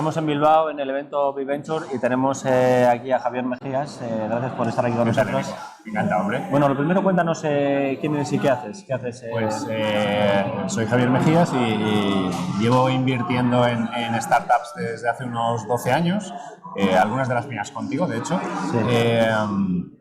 estamos en Bilbao en el evento Biventure y tenemos aquí a Javier Mejías. Gracias por estar aquí con nosotros. Me encanta, hombre. Bueno, lo primero cuéntanos quién eres y qué haces. Pues soy Javier Mejías y llevo invirtiendo en startups desde hace unos 12 años. Algunas de las mías contigo, de hecho. Sí.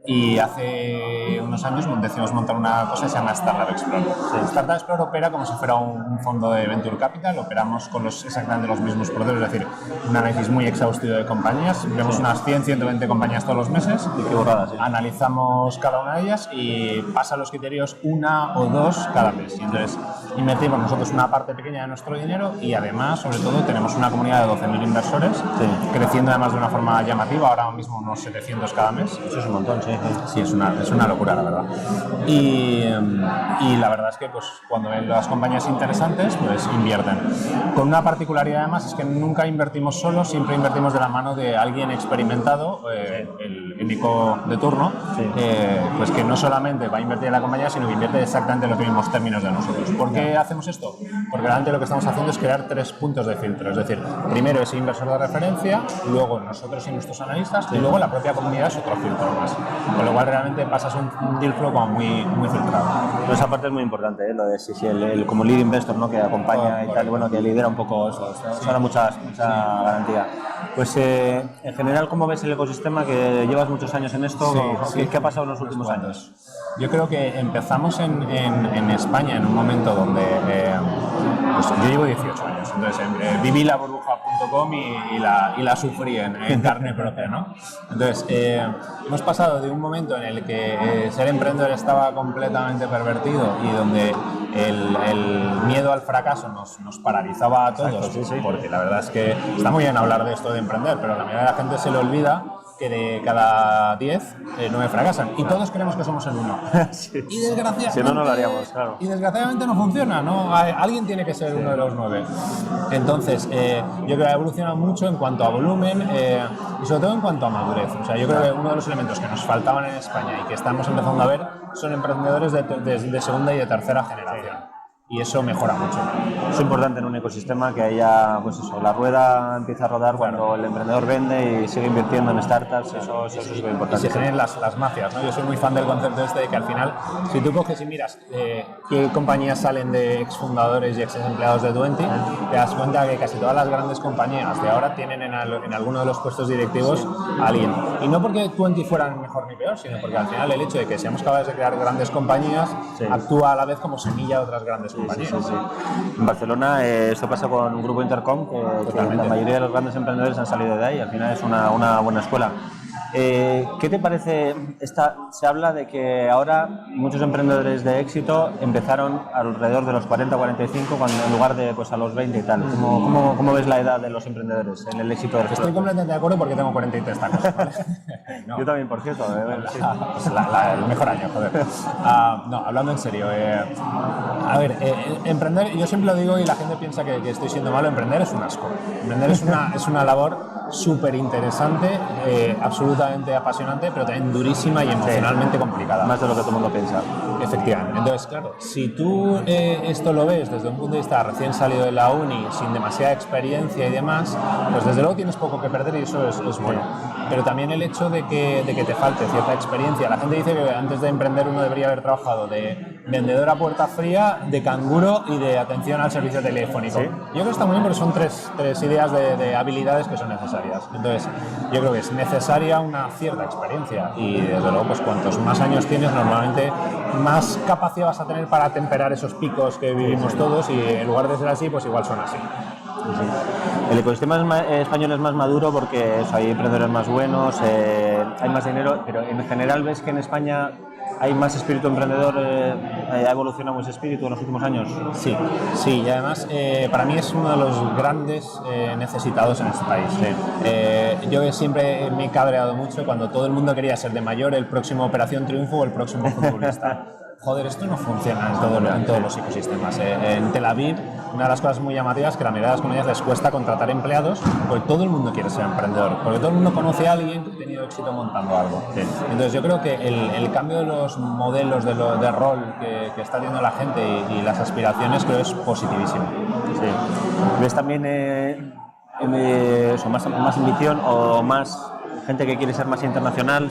Y hace unos años decidimos montar una cosa que se llama Startup Explorer. Sí. Startup Explorer opera como si fuera un fondo de Venture Capital. Operamos con exactamente los mismos procesos, es decir, un análisis muy exhaustivo de compañías. Vemos unas 100, 120 compañías todos los meses. Y qué borradas, ¿sí? Analizamos cada una de ellas y pasa los criterios una o dos cada mes. Y entonces invertimos nosotros una parte pequeña de nuestro dinero y además, sobre todo, tenemos una comunidad de 12.000 inversores, sí, creciendo además de una forma llamativa, ahora mismo unos 700 cada mes. Eso es un montón, sí. Sí, es una locura, la verdad. Y la verdad es que pues, cuando ven las compañías interesantes, pues invierten. Con una particularidad además es que nunca invertimos solos, siempre invertimos de la mano de alguien experimentado, el Nico de turno, sí, pues que no solamente va a invertir en la compañía, sino que invierte exactamente en los mismos términos de nosotros. ¿Por qué hacemos esto? Porque realmente lo que estamos haciendo es crear 3 puntos de filtro. Es decir, primero ese inversor de referencia, luego nosotros y nuestros analistas, sí, y luego la propia comunidad es otro filtro más. Con lo cual realmente pasas un deal flow como muy filtrado. Pero esa parte es muy importante, lo de si el como lead investor, ¿no? Que acompaña y tal, bueno, que lidera un poco eso da mucha garantía. Pues en general, ¿cómo ves el ecosistema? Que llevas muchos años en esto, sí, ¿qué ha pasado en los últimos años? Yo creo que empezamos en España en un momento donde pues yo llevo 18 años, entonces viví la burbuja.com y la sufrí en carne propia, ¿no? Entonces hemos pasado de un momento en el que ser emprendedor estaba completamente pervertido y donde el miedo al fracaso nos paralizaba a todos. Exacto, sí, porque la verdad es que está muy bien hablar de esto de emprender, pero la mayoría de la gente se le olvida que de cada 10, 9 fracasan. Y todos creemos que somos el 1. Sí. Y desgraciadamente, si no, no lo haríamos, claro. Y desgraciadamente no funciona, ¿no? Alguien tiene que ser uno de los 9. Entonces, yo creo que ha evolucionado mucho en cuanto a volumen y sobre todo en cuanto a madurez. O sea, yo creo que uno de los elementos que nos faltaban en España y que estamos empezando a ver son emprendedores de segunda y de tercera generación. Y eso mejora mucho. Es importante en un ecosistema que haya, pues eso, la rueda empieza a rodar cuando el emprendedor vende y sigue invirtiendo en startups, eso es muy importante. Y se generen las mafias, ¿no? Yo soy muy fan del concepto este de que al final, si tú coges y miras qué compañías salen de exfundadores y exempleados de Tuenti, te das cuenta que casi todas las grandes compañías de ahora tienen en alguno de los puestos directivos a alguien. Y no porque Tuenti fuera mejor ni peor, sino porque al final el hecho de que seamos capaces de crear grandes compañías actúa a la vez como semilla de otras grandes compañías. Sí. En Barcelona esto pasa con un grupo Intercom que la mayoría de los grandes emprendedores han salido de ahí, al final es una buena escuela. ¿Qué te parece? Se habla de que ahora muchos emprendedores de éxito empezaron alrededor de los 40 o 45 cuando, en lugar de pues, a los 20 y tal. ¿Cómo ves la edad de los emprendedores en el éxito del Estoy completamente de acuerdo porque tengo 43 tacos, ¿vale? No. Yo también, por cierto. El mejor año, joder. No, hablando en serio. A ver, emprender, yo siempre lo digo y la gente piensa que estoy siendo malo, emprender es un asco. Emprender es una labor súper interesante, absolutamente apasionante, pero también durísima y emocionalmente complicada. Más de lo que todo el mundo piensa. Efectivamente. Entonces, claro, si tú esto lo ves desde un punto de vista recién salido de la uni, sin demasiada experiencia y demás, pues desde luego tienes poco que perder y eso es bueno. Pero también el hecho de que te falte cierta experiencia. La gente dice que antes de emprender uno debería haber trabajado de vendedor a puerta fría, de canguro y de atención al servicio telefónico. ¿Sí? Yo creo que está muy bien porque son tres ideas de habilidades que son necesarias. Entonces, yo creo que es necesaria una cierta experiencia y desde luego, pues cuantos más años tienes, normalmente más capacidad vas a tener para temperar esos picos que vivimos todos y en lugar de ser así, pues igual son así. Sí. El ecosistema español es más maduro porque hay emprendedores más buenos, hay más dinero, pero en general ves que en España hay más espíritu emprendedor, ha evolucionado ese espíritu en los últimos años. Sí, y además para mí es uno de los grandes necesitados en este país. Sí. Yo siempre me he cabreado mucho cuando todo el mundo quería ser de mayor el próximo Operación Triunfo o el próximo futbolista. Joder, esto no funciona en todos los ecosistemas. En Tel Aviv, una de las cosas muy llamativas es que la mayoría de las comunidades les cuesta contratar empleados porque todo el mundo quiere ser emprendedor, porque todo el mundo conoce a alguien que ha tenido éxito montando algo. Sí. Entonces yo creo que el cambio de los modelos de rol que está teniendo la gente y las aspiraciones creo es positivísimo. Sí. ¿Ves también eso, más ambición o más gente que quiere ser más internacional?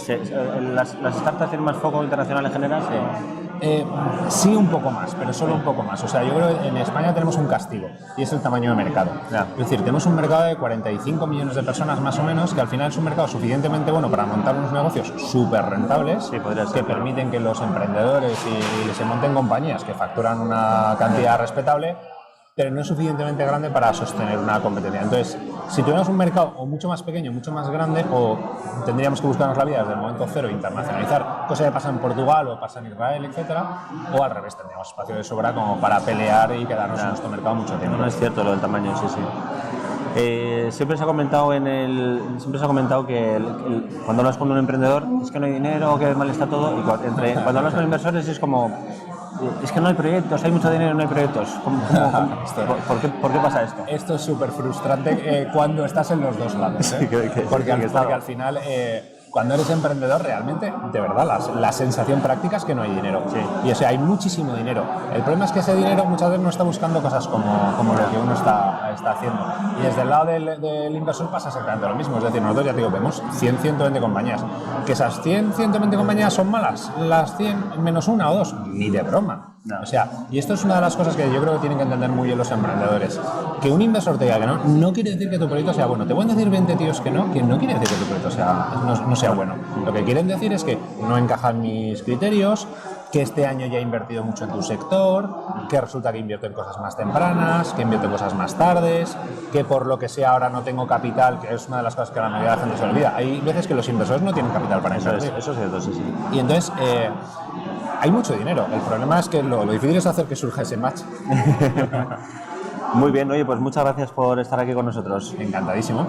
¿Las startups tienen más foco internacional en general? Sí, un poco más, pero solo un poco más. O sea, yo creo que en España tenemos un castigo y es el tamaño de mercado. Ya. Es decir, tenemos un mercado de 45 millones de personas más o menos, que al final es un mercado suficientemente bueno para montar unos negocios súper rentables, Sí, podría ser, que permiten que los emprendedores y se monten compañías que facturan una cantidad respetable, pero no es suficientemente grande para sostener una competencia. Entonces, si tuviéramos un mercado o mucho más pequeño, mucho más grande, o tendríamos que buscarnos la vida desde el momento cero, internacionalizar, cosa que pasa en Portugal o pasa en Israel, etcétera, o al revés, tendríamos espacio de sobra como para pelear y quedarnos en nuestro mercado mucho tiempo. No es cierto lo del tamaño, sí. Siempre se ha comentado que cuando hablas con un emprendedor es que no hay dinero, que mal está todo, y cuando hablas con inversores es como, es que no hay proyectos, hay mucho dinero, no hay proyectos. ¿Por qué pasa esto? Esto es súper frustrante cuando estás en los dos lados, ¿eh? Porque al final, cuando eres emprendedor, realmente, de verdad, la sensación práctica es que no hay dinero. Sí. Y o sea, hay muchísimo dinero. El problema es que ese dinero muchas veces no está buscando cosas como lo que uno está haciendo. Y desde el lado del inversor pasa exactamente lo mismo. Es decir, nosotros ya te digo, vemos 100, 120 compañías. ¿Que esas 100, 120 compañías son malas? ¿Las 100 menos una o dos? Ni de broma. No. O sea, y esto es una de las cosas que yo creo que tienen que entender muy bien los emprendedores. Que un inversor te diga que no quiere decir que tu proyecto sea bueno. Te pueden decir 20 tíos que no quiere decir que tu proyecto no sea bueno. Lo que quieren decir es que no encajan mis criterios, que este año ya he invertido mucho en tu sector, que resulta que invierto en cosas más tempranas, que invierto en cosas más tardes, que por lo que sea ahora no tengo capital, que es una de las cosas que a la mayoría de la gente se olvida. Hay veces que los inversores no tienen capital para invertir. Eso es cierto, sí. Y entonces hay mucho dinero. El problema es que lo difícil es hacer que surja ese match. Muy bien, oye, pues muchas gracias por estar aquí con nosotros. Encantadísimo.